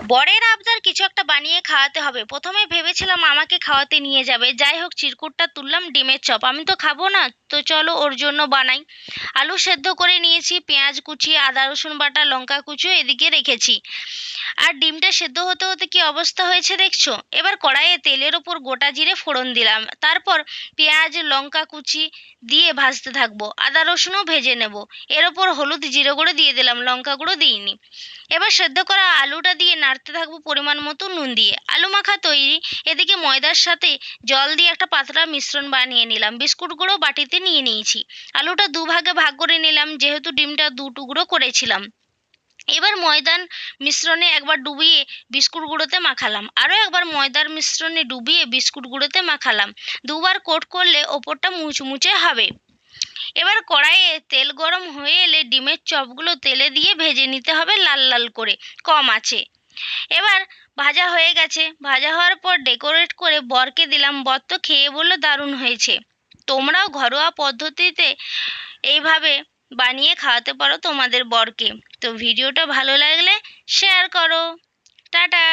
বরের আবদার কিছু একটা বানিয়ে খাওয়াতে হবে। প্রথমে ভেবেছিলাম আমাকে খাওয়াতে নিয়ে যাবে, যাই হোক চিরকুটটা তুললাম ডিমের চপ। আমি তো খাবো না, তো চলো ওর জন্য বানাই। আলু সেদ্ধ করে নিয়েছি, পেঁয়াজ কুচি, আদা রসুন বাটা, লঙ্কা কুচি এদিকে রেখেছি। আর ডিমটা সেদ্ধ হতে হতে কি অবস্থা হয়েছে দেখছো। এবার কড়াইয়ে তেলের ওপর গোটা জিরে ফোড়ন দিলাম, তারপর পেঁয়াজ লঙ্কা কুচি দিয়ে ভাজতে থাকবো, আদা রসুনও ভেজে নেব। এর ওপর হলুদ জিরে গুঁড়ো দিয়ে দিলাম, লঙ্কা গুঁড়ো দিইনি। এবার সেদ্ধ করা আলুটা দিয়ে নাড়তে থাকবো পরিমাণ মতো নুন দিয়ে। আলু মাখা তৈরি। এদিকে ময়দার সাথে জল দিয়ে একটা পাতলা মিশ্রণ বানিয়ে নিলাম, বিস্কুট গুঁড়ো বাটিতে নিয়ে নিয়েছি। আলুটা দুভাগে ভাগ করে নিলাম, যেহেতু ডিমটা দু টুকরো করেছিলাম। এবার ময়দার মিশ্রণে একবার ডুবিয়ে বিস্কুট গুঁড়োতে মাখালাম, আরও একবার ময়দার মিশ্রণে ডুবিয়ে বিস্কুট গুঁড়োতে মাখালাম। দুবার কোট করলে ওপরটা মুচমুচে হবে। এবার কড়াইয়ে তেল গরম হয়ে এলে ডিমের চপগুলো তেলে দিয়ে ভেজে নিতে হবে লাল লাল করে, কম আঁচে। এবার ভাজা হয়ে গেছে। ভাজা হওয়ার পর ডেকোরেট করে বরকে দিলাম, বর তো খেয়ে বললো দারুণ হয়েছে। তোমরাও ঘরোয়া পদ্ধতিতে এইভাবে বানিয়ে খাওয়াতে পারো তোমাদের বরকে। তো ভিডিওটা ভালো লাগলে শেয়ার করো। টাটা।